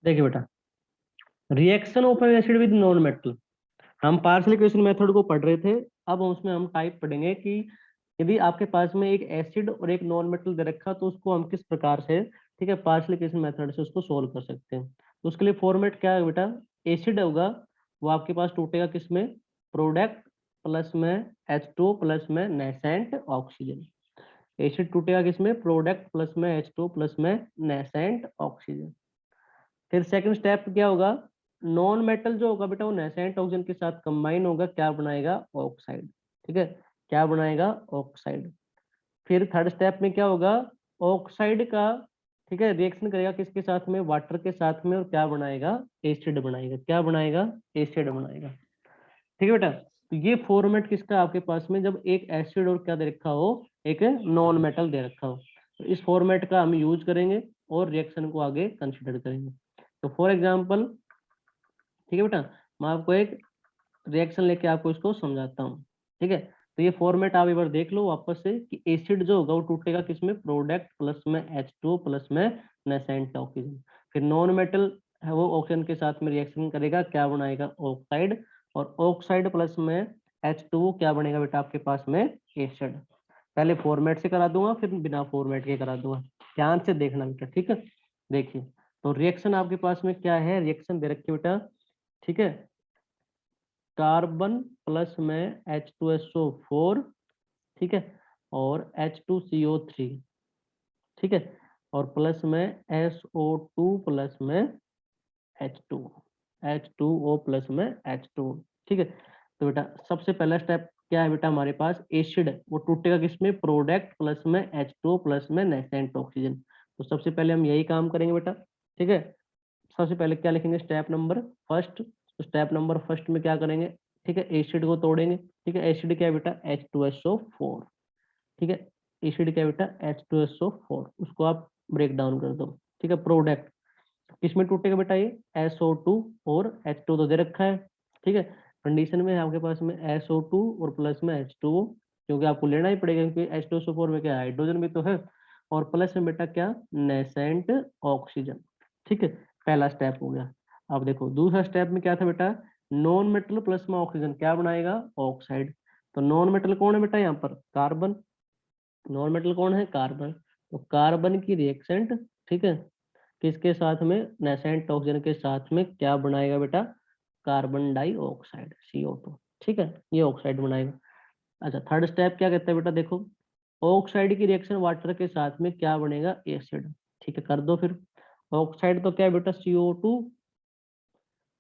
देखिए बेटा, reaction of N acid with non metal, हम पार्शियल इक्वेशन मेथड को पढ़ रहे थे। अब उसमें हम टाइप पढ़ेंगे कि यदि आपके पास में एक एसिड और एक नॉन मेटल दे रखा तो उसको हम किस प्रकार से, ठीक है, पार्शियल इक्वेशन मेथड से उसको सोल्व कर सकते हैं। तो उसके लिए फॉर्मेट क्या है बेटा, एसिड होगा वो आपके पास टूटेगा किसमें, प्रोडक्ट प्लस में H2 प्लस में नेसेंट ऑक्सीजन। एसिड टूटेगा किसमें, प्रोडक्ट प्लस में H2 प्लस में नेसेंट ऑक्सीजन। फिर सेकंड स्टेप क्या होगा, नॉन मेटल जो होगा बेटा वो नेसेंट ऑक्सीजन के साथ कंबाइन होगा, क्या बनाएगा, ऑक्साइड। ठीक है, क्या बनाएगा, ऑक्साइड। फिर थर्ड स्टेप में क्या होगा, ऑक्साइड का, ठीक है, रिएक्शन करेगा किसके साथ में, वाटर के साथ में, और क्या बनाएगा, एसिड बनाएगा। क्या बनाएगा, एसिड बनाएगा। ठीक है बेटा, तो ये फॉर्मेट किसका आपके पास में, जब एक एसिड और क्या दे रखा हो, एक नॉन मेटल दे रखा हो, तो इस फॉर्मेट का हम यूज करेंगे और रिएक्शन को आगे कंसिडर करेंगे। तो फॉर एग्जाम्पल, ठीक है बेटा, मैं आपको एक रिएक्शन लेके आपको इसको समझाता हूँ। ठीक है, तो ये फॉर्मेट आप एक बार देख लो वापस से कि एसिड जो होगा वो टूटेगा किसमें, प्रोडक्ट प्लस में H2 प्लस में नेसेंट ऑक्सीजन। फिर नॉन मेटल है वो ऑक्सीजन के साथ में रिएक्शन करेगा, क्या बनाएगा, ऑक्साइड। और ऑक्साइड प्लस में H2 क्या बनेगा बेटा आपके पास में, एसिड। पहले फॉर्मेट से करा दूंगा फिर बिना फॉर्मेट के करा दूंगा, ध्यान से देखना बेटा। ठीक है, देखिए, तो रिएक्शन आपके पास में क्या है, रिएक्शन दे रखी बेटा, ठीक है, कार्बन प्लस में H2SO4, ठीक है, और H2CO3, ठीक है, और प्लस में SO2 प्लस में H2, H2O प्लस में H2। ठीक है, तो बेटा सबसे पहला स्टेप क्या है बेटा, हमारे पास एसिड वो टूटेगा किसमें, प्रोडक्ट प्लस में H2 प्लस में नेसेंट ऑक्सीजन। तो सबसे पहले हम यही काम करेंगे बेटा। ठीक है, सबसे पहले क्या लिखेंगे, स्टेप नंबर फर्स्ट। तो स्टेप नंबर फर्स्ट में क्या करेंगे, ठीक है, एसिड को तोड़ेंगे। ठीक है, एसिड क्या है बेटा, H2SO4। ठीक है, एसिड क्या है बेटा, H2SO4, उसको आप ब्रेक डाउन कर दो। ठीक है, प्रोडक्ट किसमें टूटेगा बेटा, ये SO2 और H2 तो दे रखा है। ठीक है, कंडीशन में है आपके पास में SO2 और प्लस में H2O, क्योंकि आपको लेना ही पड़ेगा क्योंकि H2SO4 में क्या है, हाइड्रोजन भी तो है। और प्लस में बेटा क्या, नेसेंट ऑक्सीजन। ठीक है, पहला स्टेप हो गया। अब देखो दूसरा स्टेप में क्या था बेटा, नॉन मेटल प्लस में ऑक्सीजन क्या बनाएगा, ऑक्साइड। तो नॉन मेटल कौन है बेटा, यहाँ पर कार्बन। नॉन मेटल कौन है, कार्बन। तो कार्बन की रिएक्सेंट, ठीक है, किसके साथ में, नेसेंट ऑक्सीजन के साथ में क्या बनाएगा बेटा, कार्बन डाइऑक्साइड CO2। ठीक है, ये ऑक्साइड बनाएगा। अच्छा, थर्ड स्टेप क्या कहता है बेटा, देखो ऑक्साइड की रिएक्शन वाटर के साथ में क्या बनेगा, एसिड। ठीक है, कर दो फिर। ऑक्साइड तो क्या है बेटा, CO2,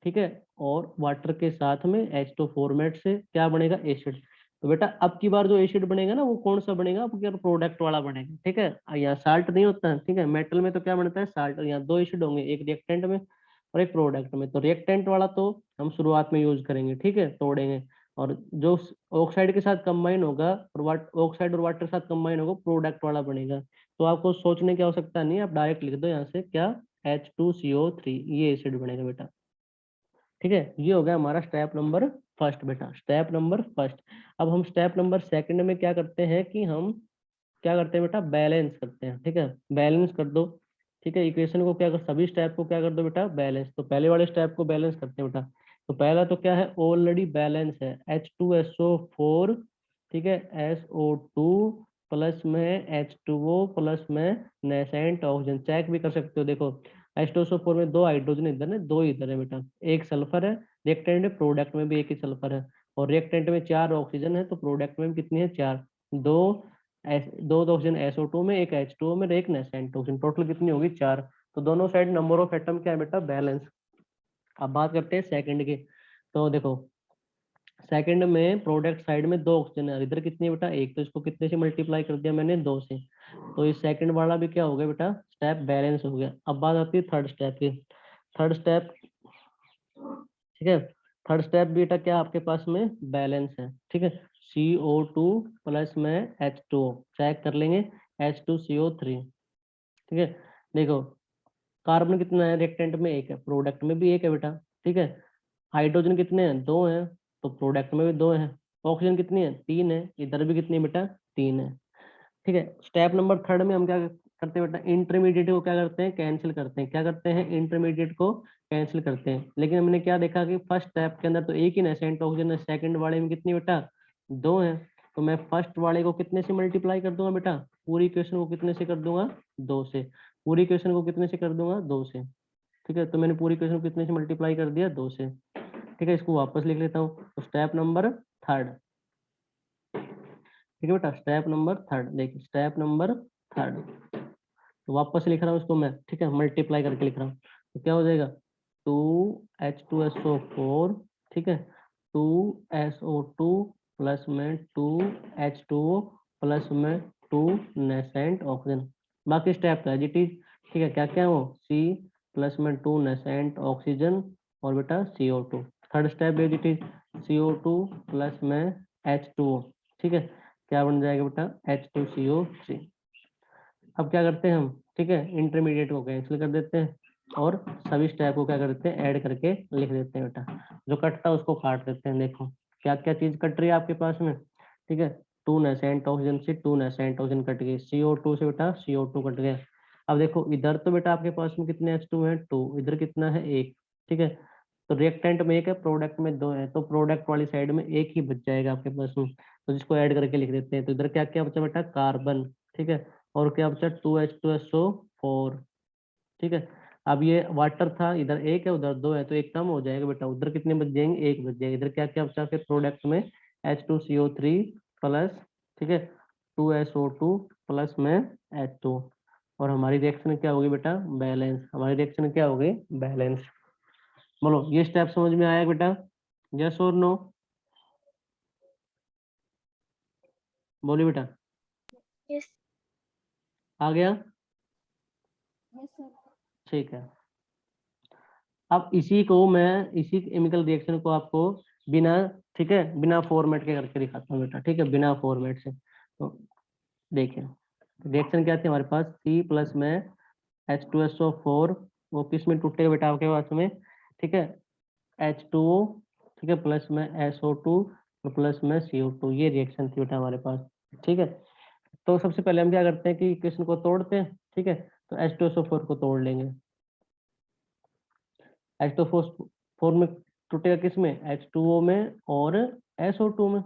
ठीक है, और वाटर के साथ में H2 फॉर्मेट से क्या बनेगा, एसिड। तो बेटा अब की बार जो एसिड बनेगा ना वो कौन सा बनेगा, आपके प्रोडक्ट वाला बनेगा। ठीक है, यहाँ साल्ट नहीं होता है। ठीक है, मेटल में तो क्या बनता है, साल्ट। और यहाँ दो एसिड होंगे, एक रिएक्टेंट में और एक प्रोडक्ट में। तो रिएक्टेंट वाला तो हम शुरुआत में यूज करेंगे, ठीक है, तोड़ेंगे। और जो ऑक्साइड के साथ कंबाइन होगा और ऑक्साइड और वाटर के साथ कंबाइन होगा, प्रोडक्ट वाला बनेगा। तो आपको सोचने की आवश्यकता नहीं है, आप डायरेक्ट लिख दो यहाँ से क्या, H2CO3, ये एसिड बनेगा बेटा। ठीक है, ये हो गया हमारा स्टेप नंबर फर्स्ट बेटा, स्टेप नंबर फर्स्ट। अब हम स्टेप नंबर सेकंड में क्या करते हैं कि हम क्या करते हैं बेटा, बैलेंस करते हैं। ठीक है, बैलेंस कर दो। ठीक है, इक्वेशन को क्या कर, सभी स्टेप को क्या कर दो बेटा, बैलेंस। तो पहले वाले स्टेप को बैलेंस करते हैं बेटा। तो पहला तो क्या है, ऑलरेडी बैलेंस है, H2SO4, ठीक है, SO2 प्लस में H2O प्लस में नेसेंट ऑक्सीजन। चेक भी कर सकते हो, देखो H2SO4 में दो हाइड्रोजन इधर है, दो इधर है बेटा, एक सल्फर है। रिएक्टेंट में, प्रोडक्ट में भी एक ही सल्फर है। और रिएक्टेंट में चार ऑक्सीजन है, तो प्रोडक्ट में भी कितनी है, चार। दो दो ऑक्सीजन SO2 में, एक H2O में, एक नेसेंट ऑक्सीजन, टोटल कितनी होगी, चार। तो दोनों साइड नंबर ऑफ एटम क्या है बेटा, बैलेंस। अब बात करते हैं सेकंड की। तो देखो सेकंड में प्रोडक्ट साइड में दो ऑक्सीजन है, इधर कितनी है बेटा, एक। तो इसको कितने से मल्टीप्लाई कर दिया मैंने, दो से। तो इस सेकंड वाला भी क्या हो गया बेटा, स्टेप बैलेंस हो गया। अब बात आती है थर्ड स्टेप की। थर्ड स्टेप, ठीक है, थर्ड स्टेप बेटा क्या आपके पास में, बैलेंस है। ठीक है, CO2 प्लस में H2O, चेक कर लेंगे, H2CO3। ठीक है, देखो कार्बन कितना है, रिएक्टेंट में एक है, प्रोडक्ट में भी एक है बेटा। ठीक है, हाइड्रोजन कितने हैं, दो हैं, तो प्रोडक्ट में भी दो है। ऑक्सीजन कितनी है, तीन है, इधर भी कितनी है बेटा, तीन है। ठीक है, स्टेप नंबर थर्ड में हम क्या करते हैं बेटा, इंटरमीडिएट को क्या करते हैं, कैंसिल करते हैं। क्या करते हैं, इंटरमीडिएट को कैंसिल करते हैं। लेकिन हमने क्या देखा कि फर्स्ट स्टेप के अंदर तो एक ही नेसेंट ऑक्सीजन है, सेकंड वाले में कितनी बेटा, 2 है। तो मैं फर्स्ट वाले को कितने से मल्टीप्लाई कर दूंगा बेटा, पूरी इक्वेशन को कितने से कर दूंगा, 2 से। पूरी इक्वेशन को कितने से कर दूंगा, 2 से। ठीक है, तो मैंने पूरी इक्वेशन को कितने से मल्टीप्लाई कर दिया, 2 से। ठीक है, इसको वापस लिख लेता हूँ। तो स्टेप नंबर थर्ड, ठीक है बेटा, स्टेप नंबर थर्ड, देखिए स्टेप नंबर थर्ड। तो वापस से लिख रहा हूँ इसको मैं, ठीक है, मल्टीप्लाई करके लिख रहा हूँ। तो क्या हो जाएगा, 2H2SO4, ठीक है, 2SO2 प्लस में 2H2O प्लस में 2 नेसेंट ऑक्सीजन। बाकी स्टेप का एज इट इज, ठीक है। क्या क्या हो, C प्लस में 2 नेसेंट ऑक्सीजन और बेटा CO2। Third step as it is, CO2 plus में H2O, ठीक है, क्या बन जाएगा बेटा, H2CO3। अब क्या करते हैं हम, ठीक है, इंटरमीडिएट को कैंसिल कर देते हैं और सभी स्टेप को क्या करते हैं, ऐड करके लिख देते हैं बेटा। जो कटता है उसको काट देते हैं। देखो क्या क्या चीज कट रही है आपके पास में, ठीक है, 2 नेसेंट ऑक्सीजन से 2 नेसेंट ऑक्सीजन कट गई, CO2 से बेटा CO2 कट गया। अब देखो इधर तो बेटा आपके पास में कितने H2 है, 2, इधर कितना है, 1, ठीक है। तो रिएक्टेंट में 1 है, प्रोडक्ट में 2 है, तो प्रोडक्ट वाली साइड में 1 ही बच जाएगा आपके पास में। तो जिसको ऐड करके लिख देते हैं। तो इधर क्या क्या बचा बेटा, कार्बन, ठीक है, और क्या बचा 2H2SO4, ठीक है। अब ये वाटर था, इधर 1 है उधर 2 है, तो एक कम हो जाएगा बेटा, उधर कितने बच जाएंगे, 1 बच जाएगा। इधर क्या क्या बचा फिर प्रोडक्ट में, H2CO3 प्लस, ठीक है, 2SO2 प्लस में H2। और हमारी रिएक्शन क्या होगी बेटा, बैलेंस। हमारी रिएक्शन क्या होगी, बैलेंस। बोलो ये स्टेप समझ में आया बेटा, यस और नो, बोलिए बेटा। यस आ गया, यस सर। ठीक है। अब इसी को मैं, इसी केमिकल रिएक्शन को आपको बिना, ठीक है, बिना फॉर्मेट के करके दिखाता हूँ बेटा, ठीक है, बिना फॉर्मेट से। तो देखिए रिएक्शन क्या थी हमारे पास, C प्लस में H2SO4, वो किस में टूटेगा बेटा आपके पास में, ठीक है, H2O, ठीक है, प्लस में SO2 और प्लस में CO2। ये रिएक्शन थी बेटा हमारे पास, ठीक है। तो सबसे पहले हम क्या करते हैं कि इक्वेशन को तोड़ते हैं, ठीक है। तो H2SO4 को तोड़ लेंगे, H2O4 में टूटेगा किस में, H2O में और SO2 में,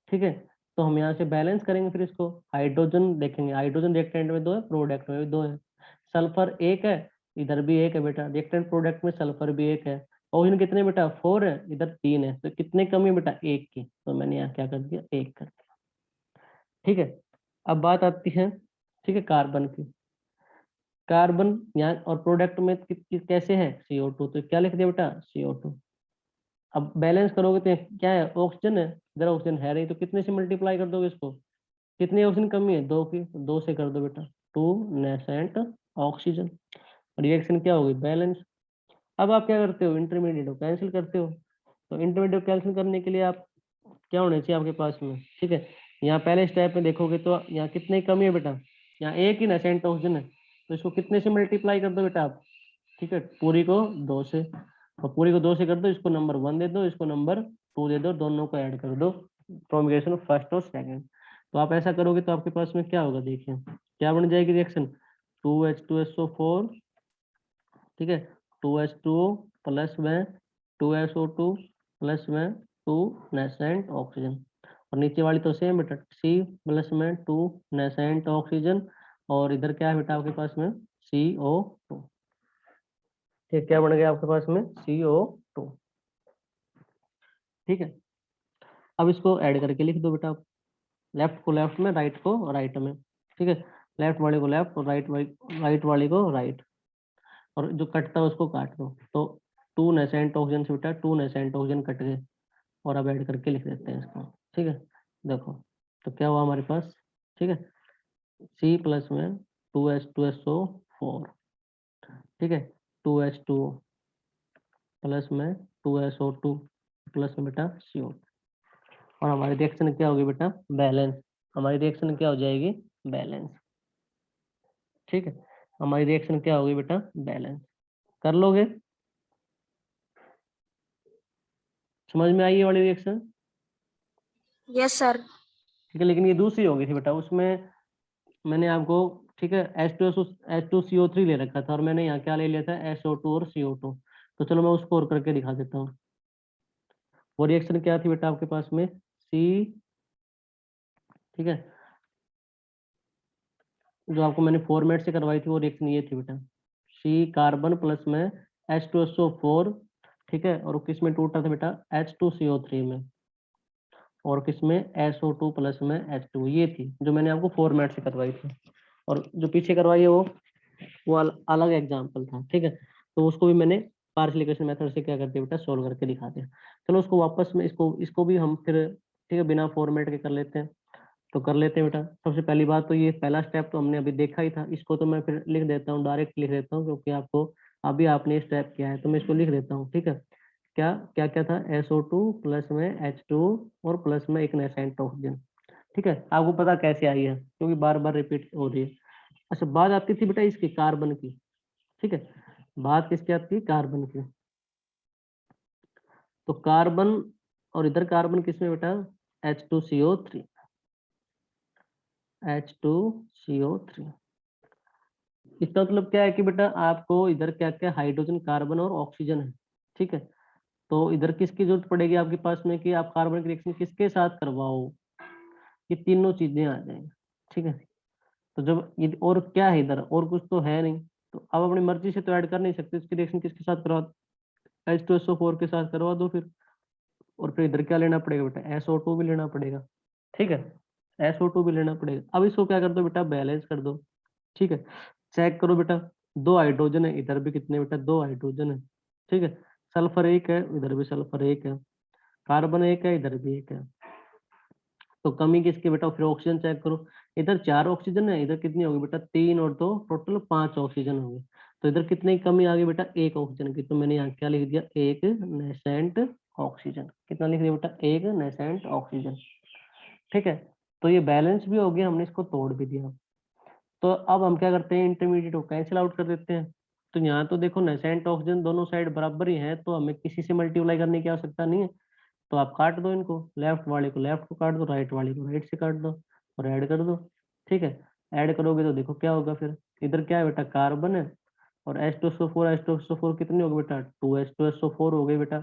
ठीक है। तो हम यहाँ से बैलेंस करेंगे फिर इसको, हाइड्रोजन देखेंगे, हाइड्रोजन रिएक्टेंट में 2 है, प्रोडक्ट में भी 2 है। सल्फर 1 है, इधर भी 1 है बेटा, रिएक्टेंट प्रोडक्ट में सल्फर भी 1 है। ऑक्सीजन कितने बेटा, 4 है, इधर 3 है, तो कितने कमी बेटा, 1 की। तो मैंने यहाँ क्या कर दिया, 1 कर दिया, ठीक है। अब बात आती है, ठीक है, कार्बन की। कार्बन यहाँ और प्रोडक्ट में कैसे है, CO2, तो क्या लिख दिया बेटा, CO2। अब बैलेंस करोगे तो क्या है, ऑक्सीजन है, इधर ऑक्सीजन है नहीं, तो कितने से मल्टीप्लाई कर दोगे इसको, कितनी ऑक्सीजन कमी है, 2 की, तो 2 से कर दो बेटा, 2 नेसेंट ऑक्सीजन। रिएक्शन क्या होगी, बैलेंस। अब आप क्या करते हो, इंटरमीडिएट को कैंसिल करते हो। तो इंटरमीडिएट को कैंसिल करने के लिए आप क्या होना चाहिए आपके पास में, ठीक है। यहाँ पहले स्टेप में देखोगे तो यहाँ कितनी कमी है बेटा, यहाँ 1 ही नेसेंट ऑक्सीजन है, तो इसको कितने से मल्टीप्लाई कर दो बेटा आप, ठीक है, पूरी को 2 से। और पूरी को 2 से कर दो, इसको नंबर 1 दे दो, इसको नंबर 2 दे दो, दोनों को ऐड कर दो, प्रोमिगेशन फर्स्ट और सेकंड। तो आप ऐसा करोगे तो आपके पास में क्या होगा, देखिए क्या बन जाएगी रिएक्शन, 2H2SO4, ठीक है, 2H2O प्लस में 2SO2 प्लस में 2 नेसेंट ऑक्सीजन। और नीचे वाली तो सेम बेटा, C प्लस में 2 नेसेंट ऑक्सीजन, और इधर क्या है बेटा आपके पास में, CO2। ठीक, क्या बन गया आपके पास में, CO2, ठीक है। अब इसको ऐड करके लिख दो बेटा, लेफ्ट को लेफ्ट में, राइट को राइट में, ठीक है, लेफ्ट वाले को लेफ्ट और राइट वाले को राइट, और जो कटता है उसको काट दो। तो 2 नेसेंट ऑक्सीजन से बेटा 2 नेसेंट ऑक्सीजन कट गए, और अब ऐड करके लिख देते हैं इसको, ठीक है। देखो तो क्या हुआ हमारे पास, ठीक है, C प्लस में 2H2SO4, ठीक है, 2H2O प्लस में 2SO2 प्लस में बेटा CO, और हमारी रिएक्शन क्या होगी बेटा, बैलेंस। हमारी रिएक्शन क्या हो जाएगी, बैलेंस, ठीक है। हमारी रिएक्शन क्या होगी बेटा, बैलेंस। कर लोगे, समझ में आई ये वाली रिएक्शन, यस सर। ठीक है। लेकिन ये दूसरी होगी थी बेटा, उसमें मैंने आपको, ठीक है, H2CO3 ले रखा था और मैंने यहाँ क्या ले लिया था, SO2 और CO2। तो चलो मैं उसको और करके दिखा देता हूँ। वो रिएक्शन क्या थी बेटा आपके पास में, सी, ठीक है, जो आपको मैंने फॉर्मेट से करवाई थी वो रिएक्शन ये थी बेटा, सी कार्बन प्लस में H2SO4, ठीक है, और किस में टूटा था बेटा, H2CO3 में, और किसमें, SO2 प्लस में H2। ये थी जो मैंने आपको फॉर्मेट से करवाई थी। और जो पीछे करवाई है वो अलग एग्जाम्पल था, ठीक है। तो उसको भी मैंने पार्शियल इक्वेशन मेथड से क्या कर दिया बेटा, सोल्व करके दिखा दिया। चलो उसको वापस में, इसको इसको भी हम फिर, ठीक है, बिना फॉर्मेट के कर लेते हैं। तो कर लेते हैं बेटा। सबसे पहली बात तो ये पहला स्टेप तो हमने अभी देखा ही था, इसको तो मैं फिर लिख देता हूँ, डायरेक्ट लिख देता हूँ, क्योंकि आपको अभी आपने स्टेप किया है, तो मैं इसको लिख देता हूँ, ठीक है। क्या क्या क्या था, SO2 प्लस में H2 और प्लस में एक नेसेंट ऑक्सीजन, ठीक है। आपको पता कैसे आई है, क्योंकि बार बार रिपीट हो रही है। अच्छा, बात आती थी बेटा इसकी, कार्बन की, ठीक है। बात किसकी आती है, कार्बन की। तो कार्बन, और इधर कार्बन किसमें बेटा, H2CO3, H2CO3। इसका मतलब क्या है कि बेटा आपको इधर क्या क्या, हाइड्रोजन, कार्बन और ऑक्सीजन है, ठीक है। तो इधर किसकी जरूरत पड़ेगी आपके पास में, कि आप कार्बन की रिएक्शन किसके साथ करवाओ, ये तीनों चीजें आ जाएंगी, ठीक है। तो जब ये, और क्या है इधर, और कुछ तो है नहीं, तो अब अपनी मर्जी से तो ऐड कर नहीं सकते, इसकी रिएक्शन किसके साथ करवा, H2SO4 के साथ करवा दो फिर। और फिर इधर क्या लेना पड़ेगा बेटा, SO2 भी लेना पड़ेगा, ठीक है, SO2 भी लेना पड़ेगा। अब इसको क्या कर दो बेटा, बैलेंस कर दो, ठीक है। चेक करो बेटा, दो हाइड्रोजन है, इधर भी कितने बेटा, दो हाइड्रोजन है, ठीक है। सल्फर एक है, इधर भी सल्फर एक है, कार्बन एक है, इधर भी एक है। तो कमी किसकी बेटा, फिर ऑक्सीजन चेक करो, इधर 4 ऑक्सीजन है, इधर कितनी होगी बेटा, 3 और 2 टोटल 5 ऑक्सीजन होगी। तो इधर कितनी कमी आ गई बेटा, 1 ऑक्सीजन की। तो मैंने यहाँ क्या लिख दिया, एक नेसेंट ऑक्सीजन। कितना लिख दिया बेटा, एक नेसेंट ऑक्सीजन, ठीक है। तो ये बैलेंस भी हो गया, हमने इसको तोड़ भी दिया। तो अब हम क्या करते हैं, इंटरमीडिएट को कैंसिल आउट कर देते हैं। तो यहाँ तो देखो नेसेंट ऑक्सीजन दोनों साइड बराबर ही है, तो हमें किसी से मल्टीप्लाई करने की आवश्यकता नहीं है। तो आप काट दो इनको, लेफ्ट वाले को लेफ्ट को काट दो, राइट वाले को राइट से काट दो, और ऐड कर दो, ठीक है। ऐड करोगे तो देखो क्या होगा फिर, इधर क्या है बेटा, कार्बन है, और H2SO4 कितनी होगी बेटा, 2H2SO4 हो गई बेटा,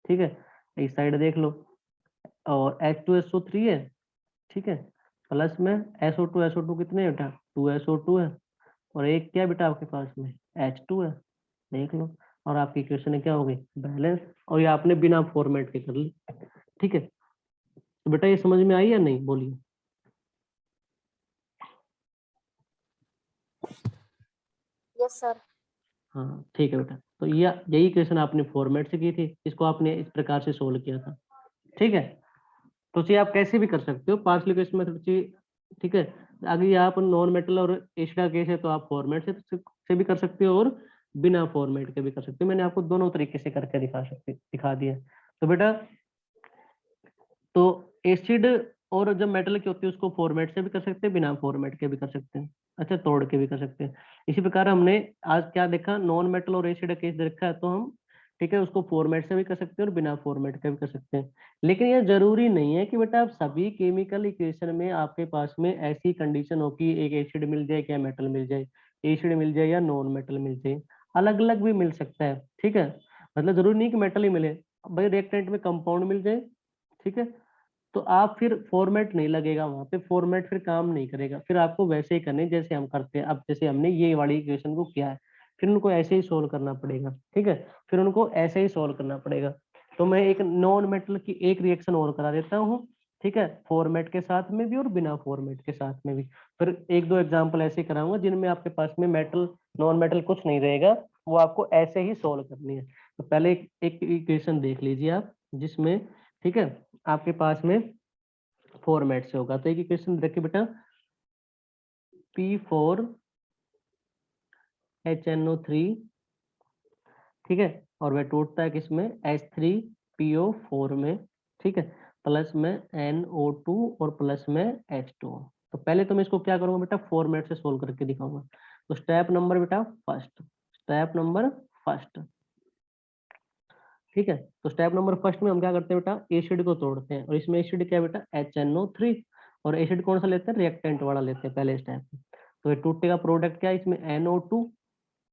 ठीक है। इस साइड देख लो, और H2SO3 है, ठीक है, प्लस में SO2 कितने है बेटा, 2SO2 है, और एक क्या है बेटा आपके पास में, H2 है, देख लो। और आपकी इक्वेशन क्या हो गई, बैलेंस। और ये आपने बिना फॉर्मेट के कर ली, ठीक है। तो बेटा ये समझ में आई या नहीं, बोलिए। Yes sir. हाँ ठीक है बेटा। तो ये यही क्वेश्चन आपने फॉर्मेट से की थी, इसको आपने इस प्रकार से सोल्व किया था, ठीक है। तो ये आप कैसे भी कर सकते हो, पार्शियल इक्वेशन मेथड से, ठीक है। अगर ये आप नॉन मेटल और एसिड का केस है तो आप फॉर्मेट से भी कर सकते हो, और बिना फॉर्मेट के भी कर सकते हो। मैंने आपको दोनों तरीके से करके दिखा दिया। तो बेटा, तो एसिड और जब मेटल की होती है उसको फॉर्मेट से भी कर सकते हैं, बिना फॉर्मेट के भी कर सकते हैं, अच्छा, तोड़ के भी कर सकते हैं। इसी प्रकार हमने आज क्या देखा, नॉन मेटल और एसिड का केस देखा है, तो हम, ठीक है, उसको फॉर्मेट से भी कर सकते हैं और बिना फॉर्मेट के भी कर सकते हैं। लेकिन यह जरूरी नहीं है कि बेटा आप सभी केमिकल इक्वेशन में आपके पास में ऐसी कंडीशन हो कि एक एसिड मिल जाए क्या मेटल मिल जाए, एसिड मिल जाए या नॉन मेटल मिल जाए, अलग अलग भी मिल सकता है, ठीक है। मतलब जरूरी नहीं कि मेटल ही मिले, भाई रिएक्टेंट में कंपाउंड मिल जाए, ठीक है। तो आप फिर फॉर्मेट नहीं लगेगा वहां पे, फॉर्मेट फिर काम नहीं करेगा, फिर आपको वैसे ही करने जैसे हम करते हैं। अब जैसे हमने ये वाली इक्वेशन को किया है, फिर उनको ऐसे ही सोल्व करना पड़ेगा, ठीक है। फिर उनको ऐसे ही सोल्व करना पड़ेगा। तो मैं एक नॉन मेटल की एक रिएक्शन और करा देता हूँ, ठीक है, फॉर्मेट के साथ में भी और बिना फॉर्मेट के साथ में भी। फिर एक दो एग्जाम्पल ऐसे कराऊंगा जिनमें आपके पास में मेटल नॉन मेटल कुछ नहीं रहेगा, वो आपको ऐसे ही सोल्व करनी है। तो पहले एक इक्वेशन देख लीजिए आप, जिसमें, ठीक है, आपके पास में फॉर्मेट से होगा। तो एक इक्वेशन देखिए बेटा, P4HNO3, ठीक है, और वह टूटता है किसमें, H3PO4 में, ठीक है, प्लस में NO2 और प्लस में H2। तो पहले तो मैं इसको क्या करूंगा बेटा, फॉर्मेट से सोल्व करके दिखाऊंगा। तो स्टेप नंबर बेटा फर्स्ट, स्टेप नंबर फर्स्ट, ठीक है। तो स्टेप नंबर फर्स्ट में हम क्या करते हैं बेटा, एसिड को तोड़ते हैं, और इसमें एसिड क्या है बेटा, HNO3, और एसिड कौन सा लेते हैं, रिएक्टेंट वाला लेते हैं पहले स्टेप में। तो ये टूटेगा प्रोडक्ट क्या है इसमें, NO2,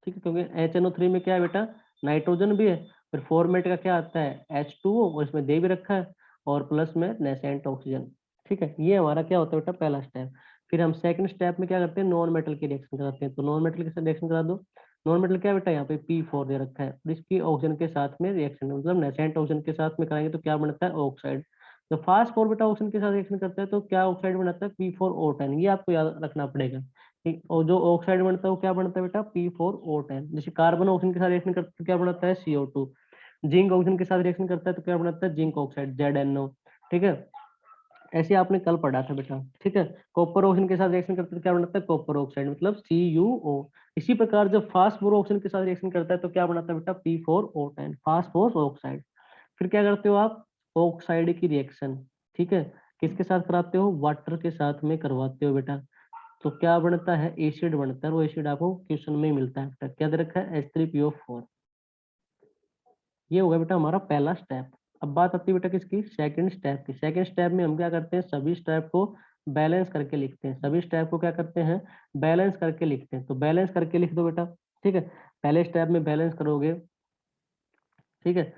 ठीक है, क्योंकि HNO3 में क्या है बेटा, नाइट्रोजन भी है, फिर फॉर्मेट का क्या आता है H2O, और इसमें दे भी रखा है, और प्लस में नेसेंट ऑक्सीजन, ठीक है। ये हमारा क्या होता है बेटा, पहला स्टेप। फिर हम सेकंड स्टेप में क्या करते हैं, नॉन मेटल की रिएक्शन कराते हैं। तो नॉन मेटल के साथ रिएक्शन करा दो। नॉन मेटल क्या बेटा, यहाँ पे P4 दे रखा है, और इसकी ऑक्सीजन के साथ में रिएक्शन, मतलब नेसेंट ऑक्सीजन के साथ में कराएंगे तो क्या बनता है, ऑक्साइड। तो फास्ट फोर बेटा ऑक्सीजन के साथ रिएक्शन करता है तो क्या ऑक्साइड बनाता है, P4O10, ये आपको याद रखना पड़ेगा। ठीक, और जो ऑक्साइड बनता है वो क्या बनता है बेटा, P4O10। जैसे कार्बन ऑक्सीजन के साथ रिएक्शन करता है तो क्या बनता है, CO2। जिंक ऑक्सीजन के साथ रिएक्शन करता है तो क्या बनता है, जिंक ऑक्साइड, ZNO, ठीक है। ऐसे आपने कल पढ़ा था बेटा, ठीक है। कॉपर ऑक्सीजन के साथ रिएक्शन करता है तो क्या बनता है, कॉपर ऑक्साइड, मतलब CuO। इसी प्रकार जब फास्फोर ऑक्सीजन के साथ रिएक्शन करता है तो क्या बनाता है बेटा, P4O10, फास्फोरस ऑक्साइड। फिर क्या करते हो आप, ऑक्साइड की रिएक्शन, ठीक है, किसके साथ कराते हो, वाटर के साथ में करवाते हो बेटा। तो क्या बनता है, एसिड बनता है। वो एसिड आपको क्वेश्चन में ही मिलता है, क्या दे रखा है, H3PO4। ये हो गया बेटा हमारा पहला स्टेप। अब बात आती है बेटा किसकी, सेकंड स्टेप की। सेकंड स्टेप में हम क्या करते हैं, सभी स्टेप को बैलेंस करके लिखते हैं। सभी स्टेप को क्या करते हैं, बैलेंस करके लिखते हैं। तो बैलेंस करके लिख दो बेटा, ठीक है। पहले स्टेप में बैलेंस करोगे, ठीक है।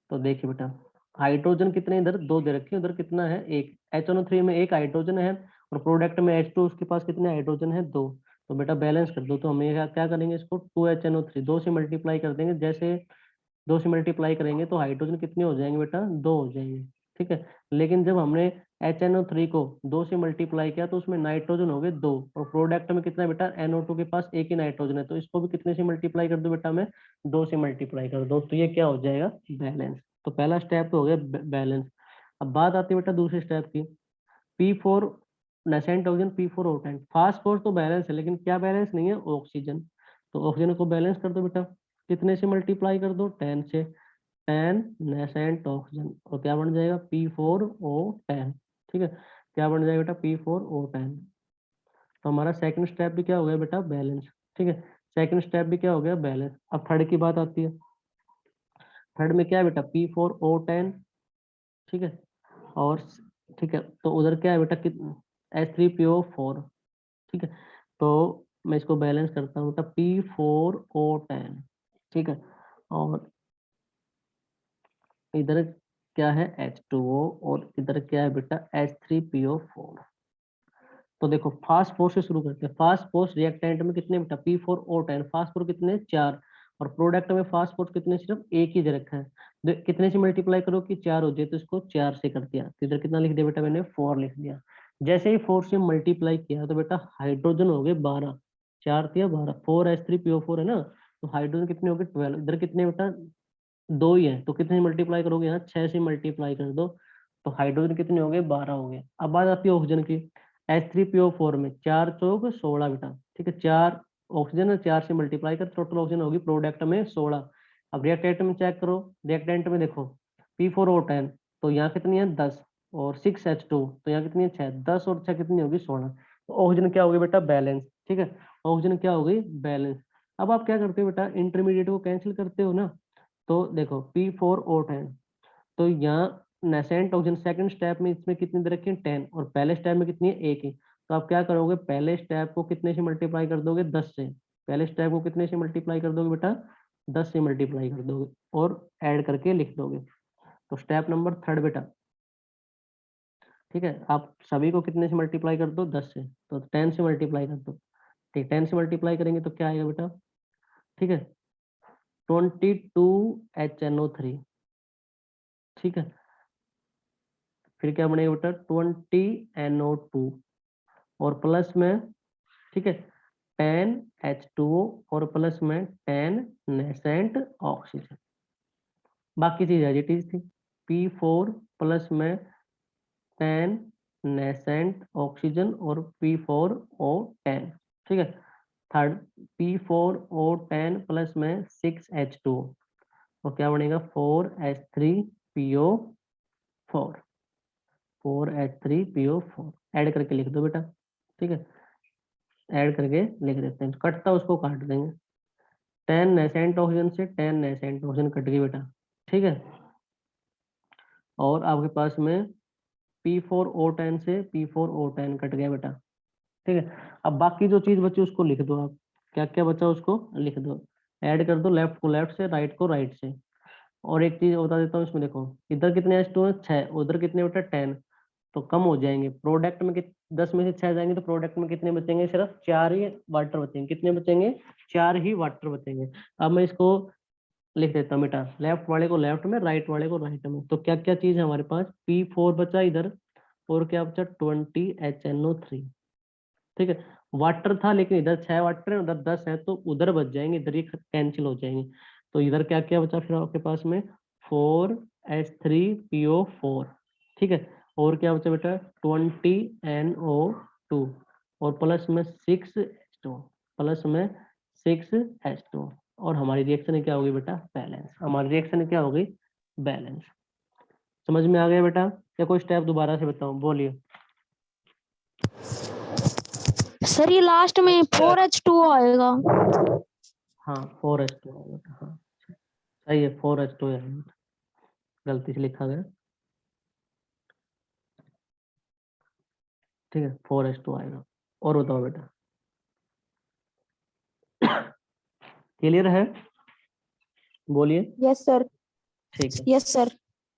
तो देखिए बेटा, हाइड्रोजन कितने, इधर 2 दे रखे हैं, उधर कितना है, 1। HNO3 में 1 हाइड्रोजन है, और प्रोडक्ट में H2, उसके पास कितने हाइड्रोजन है, 2। तो बेटा बैलेंस कर दो। तो हम ये क्या करेंगे, इसको 2HNO3 2 से मल्टीप्लाई कर देंगे। जैसे 2 से मल्टीप्लाई करेंगे तो हाइड्रोजन कितने हो जाएंगे बेटा, 2 हो जाएंगे, ठीक है। लेकिन जब हमने HNO3 को 2 से मल्टीप्लाई किया तो उसमें नाइट्रोजन हो गए 2, और प्रोडक्ट में कितना है बेटा, NO2 के पास 1 ही नाइट्रोजन है, तो इसको भी कितने से मल्टीप्लाई कर दो बेटा, मैं 2 से मल्टीप्लाई कर दो। तो ये क्या हो जाएगा, बैलेंस। तो पहला स्टेप तो हो गया बैलेंस। अब बात आती है बेटा दूसरे स्टेप की। P4 nascent oxygen, P4O10, phosphor तो बैलेंस है, लेकिन क्या बैलेंस नहीं है, ऑक्सीजन। तो ऑक्सीजन को बैलेंस कर दो बेटा, कितने से मल्टीप्लाई कर दो, 10 से। 10 नेसेंट ऑक्सीजन, और क्या बन जाएगा, P4O10, ठीक है। क्या बन जाएगा बेटा, P4O10। तो हमारा सेकंड स्टेप भी क्या हो गया बेटा, बैलेंस, ठीक है। सेकंड स्टेप भी क्या हो गया, बैलेंस। अब थर्ड की बात आती है। थर्ड में क्या है बेटा, P4O10, ठीक है। और ठीक है, तो उधर क्या है बेटा, H3PO4, ठीक है। तो मैं इसको बैलेंस करता हूँ बेटा, P4O10, ठीक है। और इधर क्या है, H2O, और इधर क्या है बेटा, H3PO4। तो देखो फास्फोर से शुरू करते हैं। फास्फोर रिएक्टेंट में कितने बेटा, P4O10, फास्फोर कितने, 4, और प्रोडक्ट में फास्फोर कितने, सिर्फ 1 ही दे रखा है। कितने से मल्टीप्लाई करो कि 4 हो जाए, तो इसको 4 से कर दिया। तो इधर कितना लिख दिया बेटा, मैंने 4 लिख दिया। जैसे ही 4 से मल्टीप्लाई किया तो बेटा हाइड्रोजन हो गए 12, 4 दिया 12, 4H3PO4 है ना। तो हाइड्रोजन कितने हो गए, 12। इधर कितने बेटा, 2 ही है, तो कितने मल्टीप्लाई करोगे, यहाँ 6 से मल्टीप्लाई कर दो। तो हाइड्रोजन कितने हो गए, 12 हो गए। अब बात आती है ऑक्सीजन की। H3PO4 में 4 चौक 16 बेटा, ठीक है। 4 ऑक्सीजन है, 4 से मल्टीप्लाई कर, टोटल ऑक्सीजन होगी प्रोडक्ट में 16। अब रिएक्टेंट में चेक करो, रिएक्टेंट में देखो P4O10, तो यहाँ कितनी है, 10, और 6H2, तो यहाँ कितनी है, 6। 10 और 6 कितनी होगी, 16। तो ऑक्सीजन क्या होगी बेटा, बैलेंस, ठीक है। ऑक्सीजन क्या हो गई, बैलेंस। अब आप क्या करते हो बेटा, इंटरमीडिएट को कैंसिल करते हो ना। तो देखो P4O10, तो यहाँ नेसेंट ऑक्सीजन सेकंड स्टेप में इसमें कितनी दे रखी है, 10, और पहले स्टेप में कितनी है, 1 ही। तो आप क्या करोगे, पहले स्टेप को कितने से मल्टीप्लाई कर दोगे, 10 से। पहले स्टेप को कितने से मल्टीप्लाई कर दोगे बेटा, 10 से मल्टीप्लाई कर दोगे, और ऐड करके लिख दोगे। तो स्टेप नंबर थर्ड बेटा, ठीक है। आप सभी को कितने से मल्टीप्लाई कर दो, 10 से, तो 10 से मल्टीप्लाई कर दो। ठीक, 10 से मल्टीप्लाई करेंगे तो क्या आएगा बेटा, ठीक है, 22HNO3, ठीक है। फिर क्या बनेगा बेटा, 20NO2, और प्लस में, ठीक है, 10H2O, और प्लस में 10 नेसेंट ऑक्सीजन। बाकी चीज एज थी। P4 प्लस में 10 नेसेंट ऑक्सीजन, और P4O10, ठीक है। थर्ड P4O10 प्लस में 6H2O, और क्या बनेगा, 4H3PO4, 4H3PO4। ऐड करके लिख दो बेटा, ठीक है। ऐड करके लिख देते हैं, कटता उसको काट देंगे। 10 नेसेंट ऑक्सीजन से 10 नेसेंट ऑक्सीजन कट गई बेटा, ठीक है। और आपके पास में P4O10 से P4O10 कट गया बेटा, ठीक है। अब बाकी जो चीज बची उसको लिख दो आप, क्या क्या बचा उसको लिख दो, ऐड कर दो, लेफ्ट को लेफ्ट से, राइट को राइट से। और एक चीज बता देता हूँ इसमें, देखो इधर कितने H2 है 6, उधर कितने बेटा 10, तो कम हो जाएंगे प्रोडक्ट में। 10 में से 6 जाएंगे तो प्रोडक्ट में कितने बचेंगे, सिर्फ 4 ही वाटर बचेंगे। कितने बचेंगे, 4 ही वाटर बचेंगे। अब मैं इसको लिख देता हूँ बेटा, लेफ्ट वाले को लेफ्ट में, राइट वाले को राइट में। तो क्या क्या चीज है हमारे पास, P4 बचा इधर, और क्या बचा 20HNO3, ठीक है। वाटर था लेकिन इधर 6 वाटर है, उधर 10 है, तो उधर बच जाएंगे, इधर ये कैंसिल हो जाएंगे। तो इधर क्या क्या बचा फिर आपके पास में, 4H3PO4, ठीक है। और क्या बचा बेटा 20NO2, और प्लस में 6H2, प्लस में 6H2। और हमारी रिएक्शन क्या होगी बेटा, बैलेंस। हमारी रिएक्शन क्या होगी, बैलेंस। समझ में आ गया बेटा, या कोई स्टेप दोबारा से बताऊं, बोलिए। सर ये लास्ट में 4H2 आएगा। हाँ 4H2 आएगा, हाँ सही है, 4H2 है, गलती से लिखा गया, ठीक है 4H2 आएगा। और बताओ बेटा, क्लियर है, बोलिए। Yes sir. ठीक है, यस सर।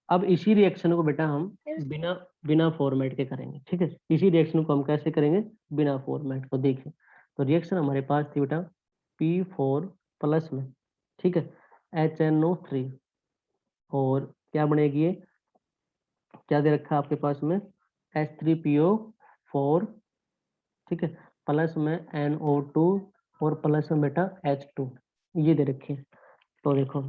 अब इसी रिएक्शन को बेटा हम बिना बिना फॉर्मेट के करेंगे, ठीक है। इसी रिएक्शन को हम कैसे करेंगे, बिना फॉर्मेट को। देखिए तो रिएक्शन हमारे पास थी बेटा P4 प्लस में, ठीक है, HNO3, और क्या बनेगी ये, क्या दे रखा है आपके पास में, H3PO4, ठीक है, प्लस में NO2, और प्लस में बेटा H2, ये दे रखे हैं। तो देखो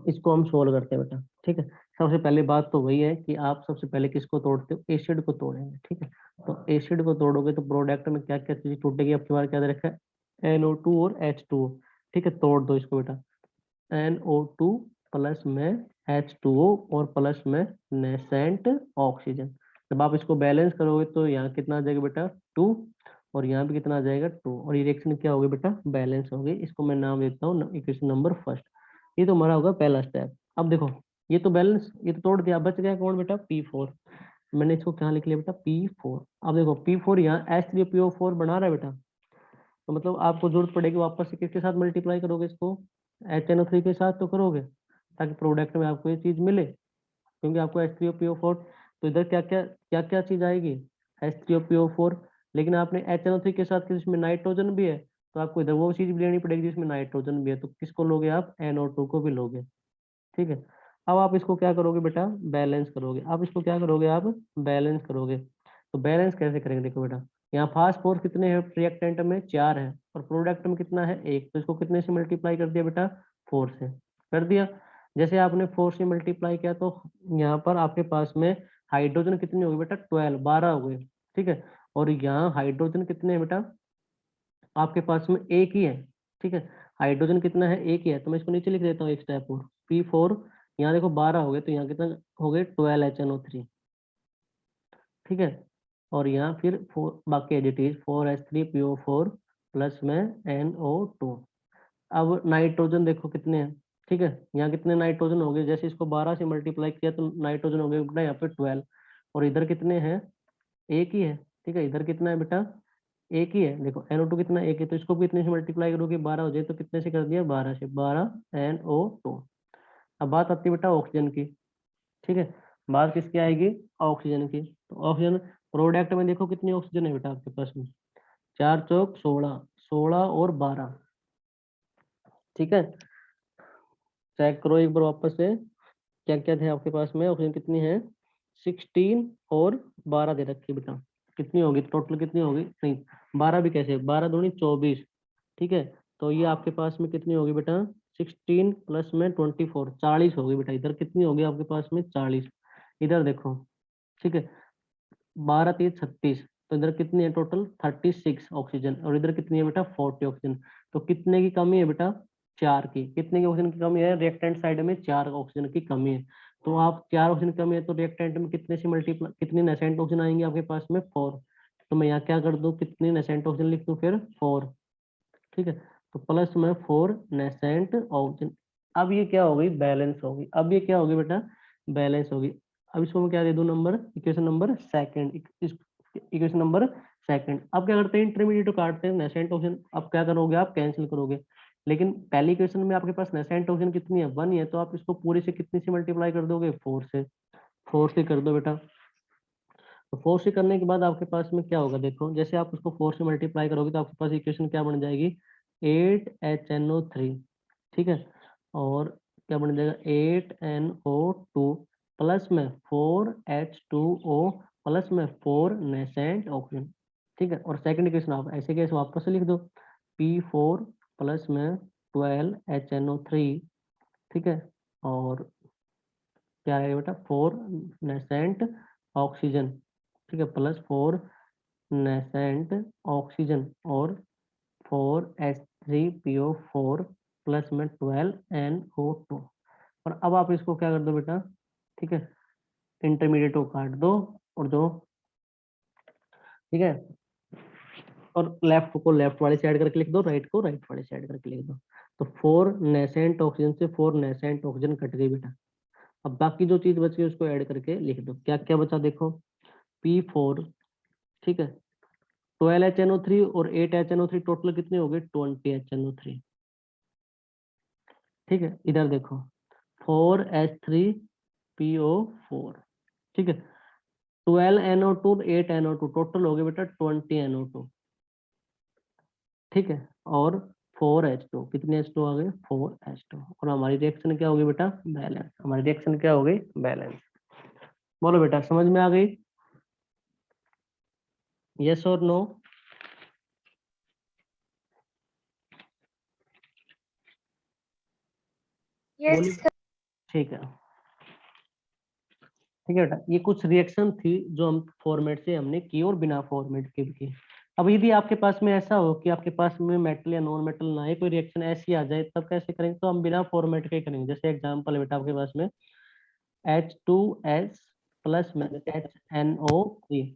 इसको हम सोल्व करते हैं बेटा, ठीक है। सबसे पहले बात तो वही है कि आप सबसे पहले किसको तोड़ते हो, एसिड को तोड़ेंगे, ठीक है। तो एसिड को तोड़ोगे तो प्रोडक्ट में क्या क्या चीज टूटेगी, आपके पास क्या दे रखा है, NO2 और H2O, ठीक है। तोड़ दो इसको बेटा, NO2 प्लस में H2O, और प्लस में नेसेंट ऑक्सीजन। जब आप इसको बैलेंस करोगे तो यहाँ कितना आ जाएगा बेटा 2, और यहाँ भी कितना आ जाएगा 2, और ये रिएक्शन क्या होगी बेटा, बैलेंस होगी। इसको मैं नाम देता हूँ इक्वेशन नंबर फर्स्ट। ये तो हमारा होगा पहला स्टेप। अब देखो ये तो बैलेंस, ये तो तोड़ दिया, बच गया कौन बेटा, P4। मैंने इसको कहाँ लिख लिया बेटा, P4। अब देखो P4 यहाँ H3PO4 बना रहा है बेटा, तो मतलब आपको जरूरत पड़ेगी वापस से किसके साथ मल्टीप्लाई करोगे इसको, HNO3 के साथ तो करोगे, ताकि प्रोडक्ट में आपको ये चीज मिले, क्योंकि आपको H3PO4, तो इधर क्या क्या चीज आएगी, H3PO4, लेकिन आपने HNO3 के साथ जिसमें नाइट्रोजन भी है, तो आपको इधर वो चीज भी लेनी पड़ेगी जिसमें नाइट्रोजन भी है। तो किसको लोगे आप, NO2 को भी लोगे, ठीक है। अब आप इसको क्या करोगे बेटा, बैलेंस करोगे। अब इसको क्या करोगे आप, बैलेंस करोगे। तो बैलेंस कैसे करेंगे, देखो बेटा यहाँ फास्फोर कितने हैं रिएक्टेंट में, 4 है, और प्रोडक्ट में कितना है 1, तो इसको कितने से मल्टीप्लाई कर दिया बेटा, 4 से कर दिया। जैसे आपने 4 से मल्टीप्लाई किया तो यहाँ पर आपके पास में हाइड्रोजन कितने हो गए बेटा, 12 हो गए, ठीक है। और यहाँ हाइड्रोजन कितने हैं बेटा, आपके पास में एक ही है, ठीक है। हाइड्रोजन कितना है, एक ही है, तो मैं इसको नीचे लिख देता हूँ एक स्टेप और, P4, यहाँ देखो 12 हो गए, तो यहाँ कितना हो गए 12HNO3, ठीक है। और यहाँ फिर 4 बाकी as it is, 4H3PO4 plus में NO2। अब नाइट्रोजन देखो कितने हैं, ठीक है। यहाँ कितने नाइट्रोजन हो गए, जैसे इसको 12 से मल्टीप्लाई किया तो नाइट्रोजन हो गए बेटा यहाँ पे 12, और इधर कितने हैं, एक ही है, ठीक है। इधर कितना है बेटा, एक ही है। देखो NO2 कितना, एक है, तो इसको भी इतने से मल्टीप्लाई करोगे 12 हो जाए, तो कितने से कर दिया, 12 से, 12NO2। अब बात आती है बेटा ऑक्सीजन की, ठीक है। बात किसकी आएगी, ऑक्सीजन की। तो ऑक्सीजन प्रोडक्ट में देखो कितनी ऑक्सीजन है बेटा आपके पास में, 4 चौक 16, 16 और 12, ठीक है। चेक करो एक बार वापस से, क्या क्या थे आपके पास में, ऑक्सीजन कितनी है, 16 और 12 दे रखी है बेटा। कितनी होगी टोटल, कितनी होगी, नहीं 12 भी कैसे, 12 दूनी 24, ठीक है। तो ये आपके पास में कितनी होगी बेटा, 16 प्लस में 24, 40 होगी बेटा। इधर कितनी होगी आपके पास में, 40। इधर देखो, ठीक है, 12 3 36, तो इधर कितनी है टोटल, 36 ऑक्सीजन, और इधर कितनी है बेटा, 40 ऑक्सीजन। तो कितने की कमी है बेटा, 4 की। कितने की ऑक्सीजन की कमी है, रिएक्टेंट साइड में 4 ऑक्सीजन की कमी है। तो आप 4 ऑक्सीजन की कमी है, तो रिएक्टेंट में कितने से मल्टीप्लाई, कितनी नेसेंट ऑक्सीजन आएंगे आपके पास में, 4। तो मैं यहाँ क्या कर दूं, कितनी नेसेंट ऑक्सीजन लिख दूं फिर, 4, ठीक है। तो प्लस में 4 नेसेंट ऑक्सीजन। अब ये क्या हो गई, बैलेंस होगी। अब ये क्या होगी बेटा, बैलेंस होगी। अब इसको मैं क्या दे दूं number, equation number second, equation number second. अब क्या करते हैं, इंटरमीडिएट को काटते हैं, नेसेंट ऑक्सीजन। अब क्या करोगे, आप कैंसिल करोगे, लेकिन पहली इक्वेशन में आपके पास नेसेंट ऑक्सीजन कितनी है, 1 है, तो आप इसको पूरी से कितनी से मल्टीप्लाई कर दोगे, 4 से। 4 से कर दो बेटा। तो 4 से करने के बाद आपके पास में क्या होगा, देखो जैसे आप उसको 4 से मल्टीप्लाई करोगे तो आपके पास इक्वेशन क्या बन जाएगी, 8HNO3, ठीक है। और क्या बन जाएगा, 8NO2 प्लस में 4H2O प्लस में 4 नेसेंट ऑक्सीजन, ठीक है। और सेकंड इक्वेशन आप ऐसे कैसे वापस से लिख दो, P4 प्लस में 12HNO3, ठीक है। और क्या है बेटा, 4 नेसेंट ऑक्सीजन, ठीक है, प्लस 4 नेसेंट ऑक्सीजन और 4H3PO4 प्लस में 12NO2। और अब आप इसको क्या कर दो बेटा, ठीक है, इंटरमीडिएट को काट दो, और जो, ठीक है, और लेफ्ट को लेफ्ट वाले साइड करके लिख दो, राइट को राइट वाले साइड करके लिख दो। तो 4 नेसेंट ऑक्सीजन से 4 नेसेंट ऑक्सीजन कट गई बेटा। अब बाकी जो चीज बची है उसको ऐड करके लिख दो, क्या क्या बचा देखो, P4, ठीक है, 12HNO3 और 8HNO3 टोटल कितने हो गए, 20HNO3, ठीक है। इधर देखो 4H3PO4, ठीक है, 12NO2 8NO2 टोटल हो गए बेटा 20NO2, ठीक है। और 4H2, कितने H2 आ गए, 4H2। और हमारी रिएक्शन क्या होगी बेटा, बैलेंस। हमारी रिएक्शन क्या हो गई, बैलेंस। बोलो बेटा समझ में आ गई, यस और नो। यस ठीक है, ठीक है बेटा। ये कुछ रिएक्शन थी जो हम फॉर्मेट से हमने की और बिना फॉर्मेट के भी की। अब यदि आपके पास में ऐसा हो कि आपके पास में मेटल या नॉन मेटल ना है, कोई रिएक्शन ऐसी आ जाए, तब कैसे करेंगे, तो हम बिना फॉर्मेट के करेंगे। जैसे एग्जांपल है बेटा आपके पास में H2S प्लस में HNO3,